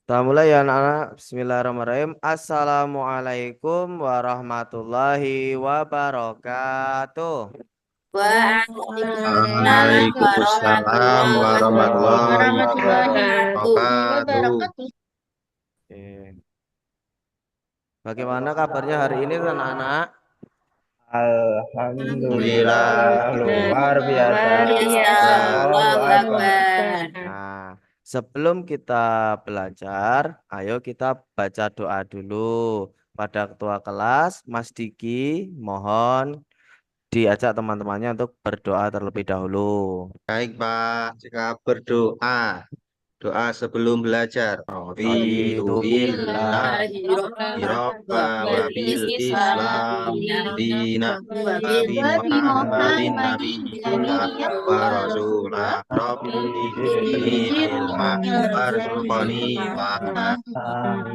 Kita mulai ya anak-anak. Bismillahirrahmanirrahim. Assalamualaikum warahmatullahi wabarakatuh. Waalaikumsalam Waalaikumsalam warahmatullahi warahmatullahi wabarakatuh. wabarakatuh. Oke. Bagaimana kabarnya hari ini anak-anak? Alhamdulillah, luar biasa. Luar biasa. Allahu Allahu Akbar. Akbar. Nah, sebelum kita belajar, ayo kita baca doa dulu. Pada ketua kelas, Mas Diki, mohon diajak teman-temannya untuk berdoa terlebih dahulu. Baik, Pak. Jika berdoa, doa sebelum belajar. Raditu Raditu billah billahi Rabba wa bil Islam dina wa bi Muhammadin nabiyya wa rasulah Rabbi zidni ilma warzuqni fahma.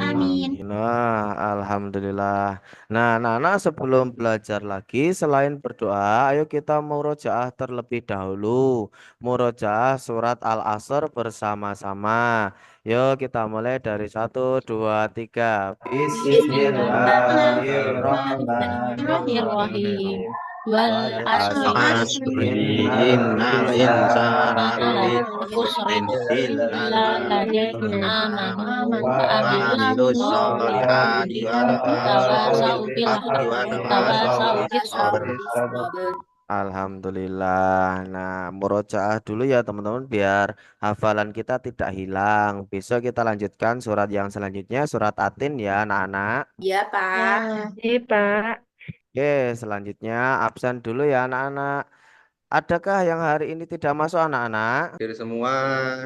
Amin. Nah, alhamdulillah. Nah, Nana sebelum belajar lagi, selain berdoa, ayo kita murojaah terlebih dahulu. Murojaah surat Al-Asr bersama-sama. Yuk kita mulai dari 1, 2, 3. Bismillahirrahmanirrahim. Bismillahirrahmanirrahim. Wal Wal asri Asri innal innal insana lafi lafi khusrin illa illa ladzina amanu wa wa amilus amilus solihati wa tawasau tawasau bil bil haqqi wa haqqi tawasau tawasau bis bis sabr. sabr. Alhamdulillah. Nah, murojaah dulu ya teman-teman biar hafalan kita tidak hilang. Besok kita lanjutkan surat yang selanjutnya, surat Atin ya anak-anak. Ya, Pak. Iya, Pak. Oke, selanjutnya absen dulu ya anak-anak. Adakah yang hari ini tidak masuk anak-anak? Hadir semua.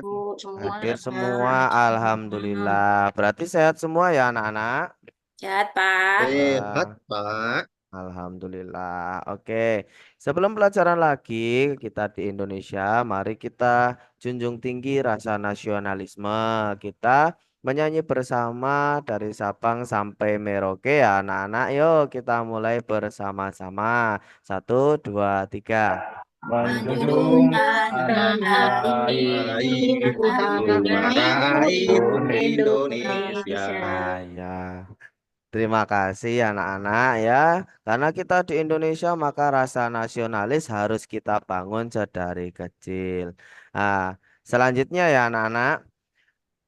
Bu, semua. Hadir semua, alhamdulillah. Berarti sehat semua ya anak-anak? Sehat, Pak. Sehat, Pak. Alhamdulillah. Oke, sebelum pelajaran lagi kita di Indonesia, mari kita junjung tinggi rasa nasionalisme. Kita menyanyi bersama dari Sabang sampai Merauke ya anak-anak. Yuk kita mulai bersama-sama. 1, 2, 3. Menjunjung Menjunjungkan tanah hati air tanah suara airku air Indonesia. Indonesia. Ya. Terima kasih anak-anak ya. Karena kita di Indonesia maka rasa nasionalis harus kita bangun sedari kecil. Nah, selanjutnya ya anak-anak,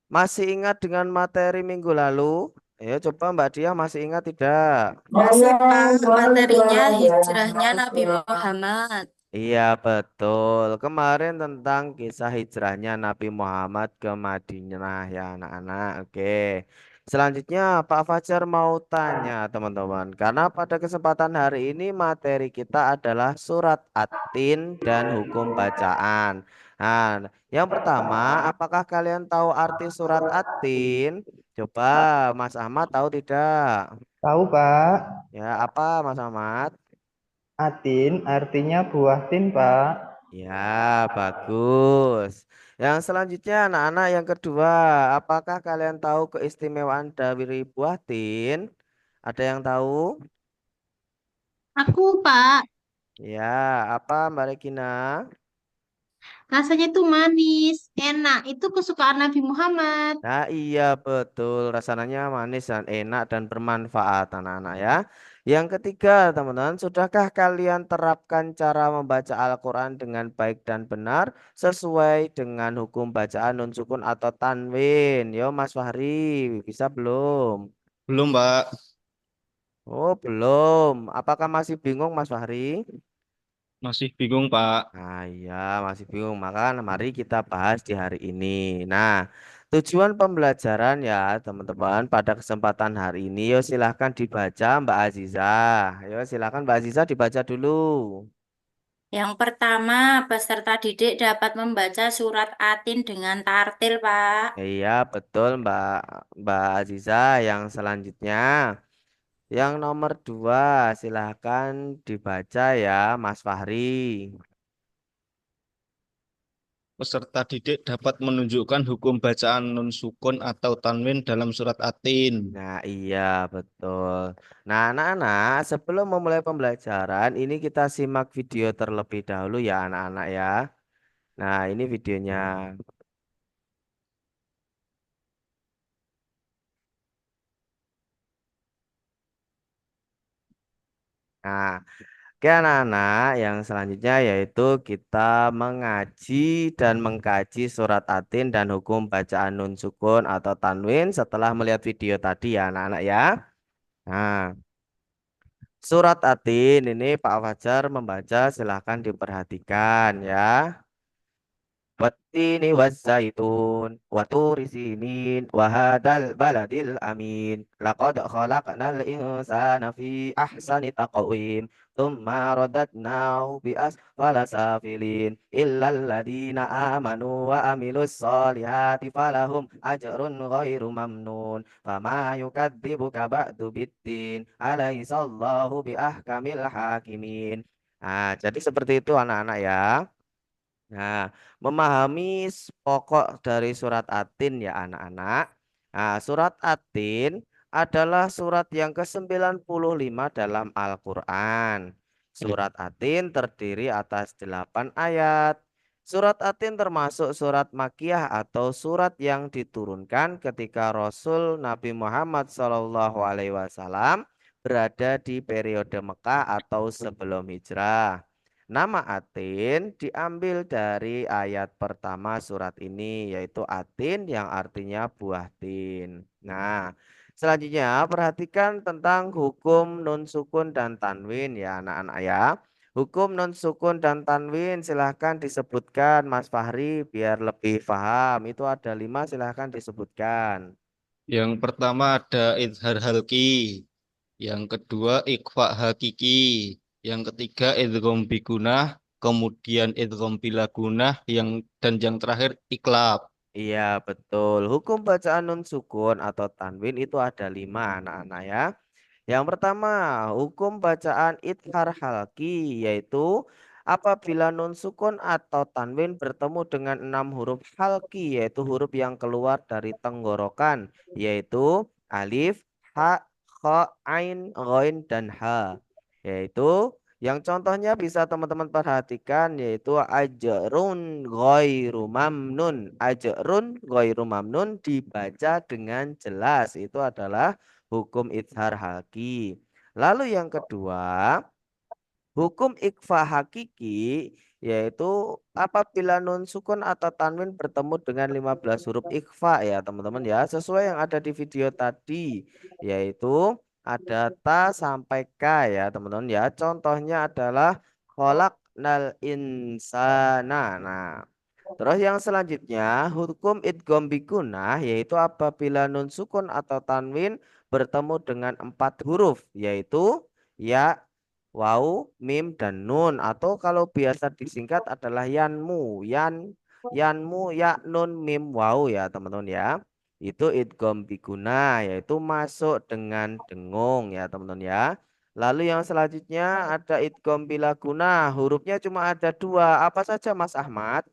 masih ingat dengan materi minggu lalu? Ayo coba Mbak Dia masih ingat tidak? Masih, Pak, materinya hijrahnya Nabi Muhammad. Iya betul. Kemarin tentang kisah hijrahnya Nabi Muhammad ke Madinah ya anak-anak. Oke. Selanjutnya Pak Fajar mau tanya teman-teman. Karena pada kesempatan hari ini materi kita adalah surat At-Tin dan hukum bacaan. Nah, yang pertama, apakah kalian tahu arti surat At-Tin? Coba Mas Ahmad tahu tidak? Tahu Pak, Ya, apa Mas Ahmad? atin artinya buah tin Pak. Ya, bagus. Yang selanjutnya anak-anak yang kedua, apakah kalian tahu keistimewaan dari buah tin? Ada yang tahu? Aku, Pak, Ya, apa Mbak Regina? rasanya tuh manis, enak. Itu kesukaan Nabi Muhammad. Nah, iya betul. Rasanya manis dan enak dan bermanfaat anak-anak ya. Yang ketiga, teman-teman, sudahkah kalian terapkan cara membaca Al-Quran dengan baik dan benar sesuai dengan hukum bacaan nun sukun atau tanwin? Yo, Mas Fahri, bisa belum? Belum, Pak. Oh, belum. Apakah masih bingung, Mas Fahri? Masih bingung, Pak. Nah, iya, masih bingung. Maka mari kita bahas di hari ini. Nah, tujuan pembelajaran ya, teman-teman, pada kesempatan hari ini, yuk silahkan dibaca Mbak Aziza. Yuk silahkan Mbak Aziza dibaca dulu. Yang pertama, peserta didik dapat membaca surat Atin dengan tartil, Pak. Iya, betul Mbak Mbak Aziza. Yang selanjutnya, yang nomor 2, silahkan dibaca ya, Mas Fahri. Peserta didik dapat menunjukkan hukum bacaan nun sukun atau tanwin dalam surat Atin. Nah, iya betul. Nah, anak-anak, sebelum memulai pembelajaran, ini kita simak video terlebih dahulu ya, anak-anak ya. Nah, ini videonya. Nah, oke anak-anak, yang selanjutnya yaitu kita mengaji dan mengkaji surat Atin dan hukum bacaan nun sukun atau tanwin setelah melihat video tadi ya anak-anak ya. Nah, surat Atin ini Pak Fajar membaca, silahkan diperhatikan ya. Wattini waszaitun wa turi sinin wa hadzal baladil amin laqad khalaqnal insana fi ahsani taqwim thumma radadnahu bi asfala safilin illal ladina amanu wa amilus solihati falahum ajrun ghairu mamnun fama yukadzibuka ba'du biddin alaihissallahu bi ahkamil hakimin. Nah, jadi seperti itu anak-anak ya. Nah, memahami pokok dari surat Atin ya anak-anak. Nah, surat Atin adalah surat yang ke-95 dalam Al-Quran. Surat Atin terdiri atas 8 ayat. Surat Atin termasuk surat Makkiyah atau surat yang diturunkan ketika Rasul Nabi Muhammad SAW berada di periode Mekah atau sebelum hijrah. Nama Atin diambil dari ayat pertama surat ini, yaitu Atin yang artinya buah tin. Nah, selanjutnya perhatikan tentang hukum nun sukun dan tanwin ya anak-anak ya. Hukum nun sukun dan tanwin silahkan disebutkan Mas Fahri biar lebih paham. Itu ada 5, silahkan disebutkan. Yang pertama ada idhar halki, yang kedua ikhfa hakiki, yang ketiga idgham bigunah, kemudian idgham bila gunah, dan yang terakhir iklab. Iya betul. Hukum bacaan nun sukun atau tanwin itu ada 5 anak-anak ya. Yang pertama, hukum bacaan idhar halki yaitu apabila nun sukun atau tanwin bertemu dengan 6 huruf halki yaitu huruf yang keluar dari tenggorokan yaitu alif, ha, kha, ain, ghain dan ha. Yaitu yang contohnya bisa teman-teman perhatikan yaitu ajrun ghairu mamnun. Ajrun ghairu mamnun dibaca dengan jelas. Itu adalah hukum idhar halki. Lalu yang kedua, hukum ikhfa hakiki yaitu apabila nun sukun atau tanwin bertemu dengan 15 huruf ikhfa ya teman-teman ya. Sesuai yang ada di video tadi yaitu ada ta sampai ka ya teman-teman ya. Contohnya adalah khalaqnal insana. Nah, terus yang selanjutnya hukum idgham bigunah yaitu apabila nun sukun atau tanwin bertemu dengan 4 huruf yaitu ya, wau, mim dan nun atau kalau biasa disingkat adalah yanmu, yanmu ya nun mim wau ya teman-teman ya. Itu idgham biguna yaitu masuk dengan dengung ya teman-teman ya. Lalu yang selanjutnya ada idgham bila guna, hurufnya cuma ada 2. Apa saja Mas Ahmad?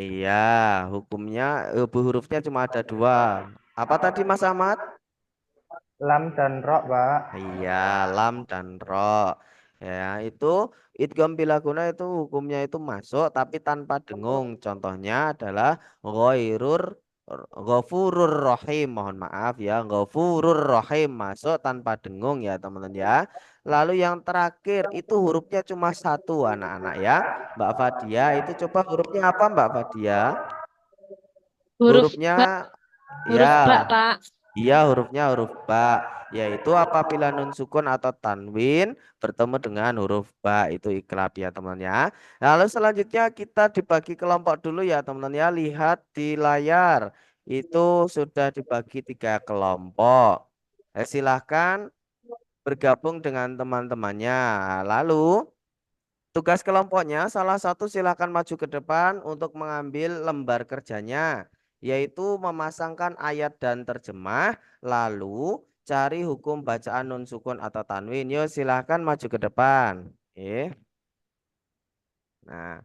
Iya, hukumnya hurufnya cuma ada 2. Apa tadi Mas Ahmad? Lam dan ro, Pak. Iya, lam dan ro. Ya, itu idgham bila guna itu hukumnya itu masuk tapi tanpa dengung. Contohnya adalah ghairur ghafurur rahim. Mohon maaf ya, ghafurur rahim masuk tanpa dengung ya, teman-teman ya. Lalu yang terakhir itu hurufnya cuma 1 anak-anak ya. Mbak Fadia itu coba hurufnya apa Mbak Fadia? Huruf Hurufnya ba, huruf ba, ya. Pak. Iya, hurufnya huruf ba, yaitu apabila nun sukun atau tanwin bertemu dengan huruf ba, itu iklab ya teman ya. Lalu selanjutnya kita dibagi kelompok dulu ya teman-teman ya. Lihat di layar, itu sudah dibagi 3 kelompok. Silahkan bergabung dengan teman-temannya. Lalu tugas kelompoknya salah satu silakan maju ke depan untuk mengambil lembar kerjanya, yaitu memasangkan ayat dan terjemah, lalu cari hukum bacaan nun sukun atau tanwin. Yo silahkan maju ke depan. Nah,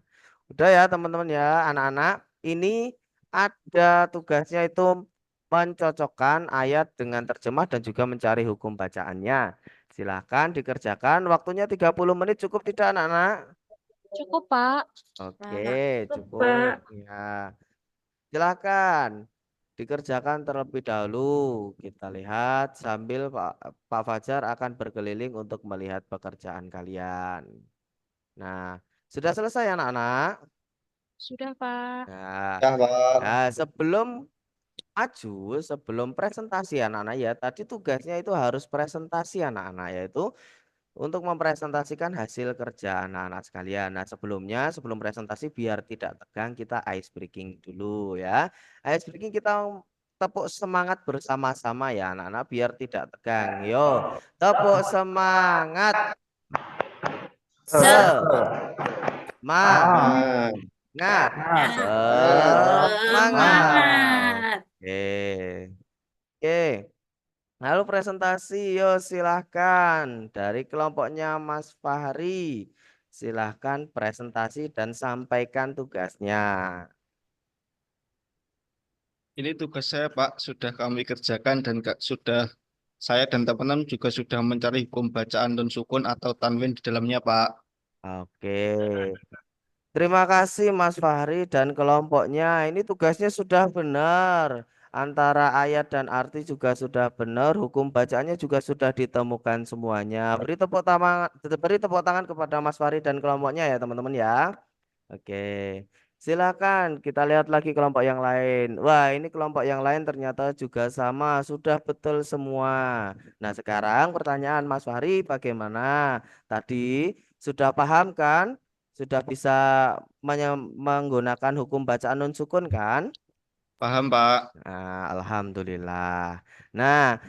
udah ya teman-teman ya anak-anak. Ini ada tugasnya itu mencocokkan ayat dengan terjemah dan juga mencari hukum bacaannya. Silahkan dikerjakan. Waktunya 30 menit cukup tidak anak-anak? Cukup, Pak. Oke, cukup. Ya. Silakan. dikerjakan terlebih dahulu. Kita lihat sambil Pak Fajar akan berkeliling untuk melihat pekerjaan kalian. Nah, sudah selesai anak-anak? Sudah, Pak. Nah, Ya, Pak. sebelum presentasi anak-anak ya, tadi tugasnya itu harus presentasi anak-anak, yaitu untuk mempresentasikan hasil kerja anak-anak sekalian. Nah, sebelum presentasi biar tidak tegang, kita ice breaking dulu ya. Ice breaking kita tepuk semangat bersama-sama ya anak-anak biar tidak tegang. Yo, tepuk semangat. Semangat. Semangat. Semangat. Oke. Oke. Lalu presentasi, yo silahkan dari kelompoknya Mas Fahri. Silahkan presentasi dan sampaikan tugasnya. Ini tugas saya, Pak, sudah kami kerjakan dan sudah saya dan teman-teman juga sudah mencari hukum bacaan dan sukun atau tanwin di dalamnya, Pak. Oke. Terima kasih Mas Fahri dan kelompoknya. Ini tugasnya sudah benar. Antara ayat dan arti juga sudah benar. Hukum bacaannya juga sudah ditemukan semuanya. Beri tepuk tangan kepada Mas Fahri dan kelompoknya ya teman-teman ya. Oke. Silakan kita lihat lagi kelompok yang lain. Wah, ini kelompok yang lain ternyata juga sama, sudah betul semua. Nah, sekarang pertanyaan Mas Fahri bagaimana? Tadi sudah paham kan? Sudah bisa menggunakan hukum bacaan nun sukun kan? Paham, Pak? Nah, alhamdulillah. Nah,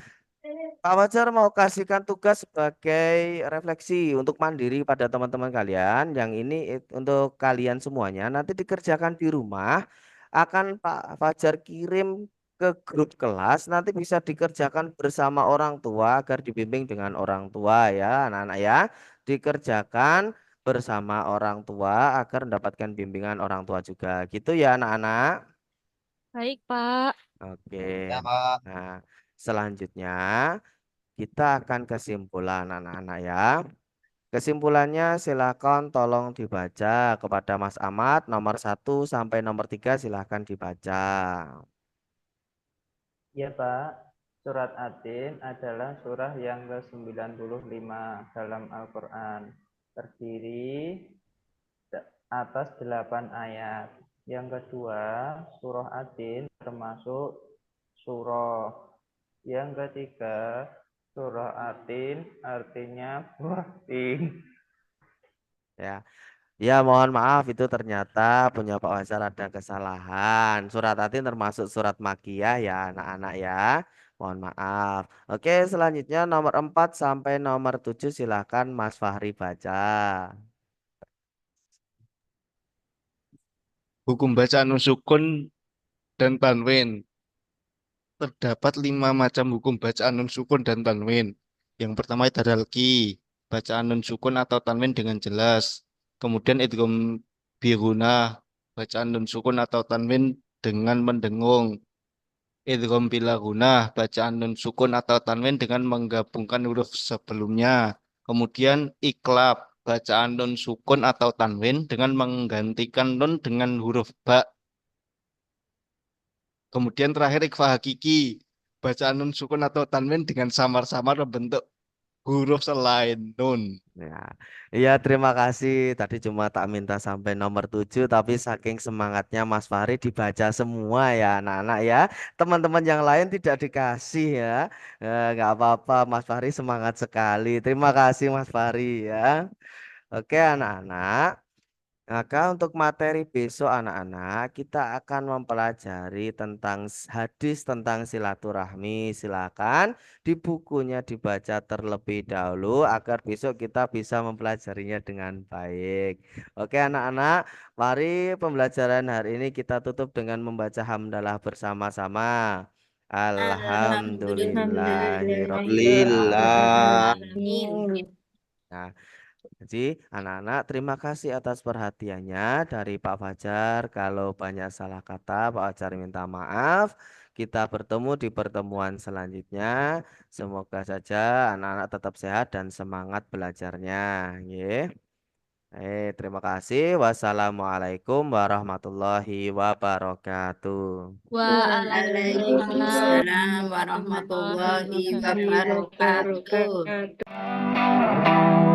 Pak Fajar mau kasihkan tugas sebagai refleksi untuk mandiri pada teman-teman kalian. Yang ini untuk kalian semuanya. Nanti dikerjakan di rumah. Akan Pak Fajar kirim ke grup kelas. Nanti bisa dikerjakan bersama orang tua agar dibimbing dengan orang tua ya anak-anak ya. Dikerjakan bersama orang tua agar mendapatkan bimbingan orang tua juga. Gitu ya anak-anak. Baik, Pak. Oke. Ya, Pak. Nah, selanjutnya kita akan kesimpulan anak-anak ya. Kesimpulannya silakan tolong dibaca kepada Mas Ahmad nomor 1 sampai nomor 3 silakan dibaca. Ya, Pak. Surat Atin adalah surah yang ke-95 dalam Al-Quran. Terdiri atas 8 ayat. Yang kedua, surah Atin termasuk surah. Yang ketiga, surah Atin artinya buah tin. Ya. Ya, mohon maaf itu ternyata punya Pak Fajar ada kesalahan. Surat Atin termasuk surat Makiyah ya anak-anak ya. Mohon maaf. Oke, selanjutnya nomor 4 sampai nomor 7 silakan Mas Fahri baca. Hukum bacaan nun sukun dan tanwin. Terdapat 5 macam hukum bacaan nun sukun dan tanwin. Yang pertama idharalki, bacaan nun sukun atau tanwin dengan jelas. Kemudian idgham biruna, bacaan nun sukun atau tanwin dengan mendengung. Idgham bilaguna, bacaan nun sukun atau tanwin dengan menggabungkan huruf sebelumnya. Kemudian iklab, bacaan nun sukun atau tanwin dengan menggantikan nun dengan huruf ba. Kemudian terakhir ikhfa hakiki, bacaan nun sukun atau tanwin dengan samar-samar membentuk huruf selain nun. Ya, iya terima kasih. Tadi cuma tak minta sampai nomor 7, tapi saking semangatnya Mas Fahri dibaca semua ya anak-anak ya. Teman-teman yang lain tidak dikasih ya. Nggak apa-apa, Mas Fahri semangat sekali. Terima kasih Mas Fahri ya. Oke anak-anak. Maka untuk materi besok anak-anak kita akan mempelajari tentang hadis tentang silaturahmi. Silakan di bukunya dibaca terlebih dahulu agar besok kita bisa mempelajarinya dengan baik. Oke anak-anak, mari pembelajaran hari ini kita tutup dengan membaca hamdalah bersama-sama. Lillah. Alhamdulillahirrahmanirrahim. Nah, jadi anak-anak terima kasih atas perhatiannya dari Pak Fajar. Kalau banyak salah kata Pak Fajar minta maaf. Kita bertemu di pertemuan selanjutnya. Semoga saja anak-anak tetap sehat dan semangat belajarnya. Nggih. Terima kasih. Wassalamualaikum warahmatullahi wabarakatuh. Waalaikumsalam warahmatullahi wabarakatuh. Wabarakatuh.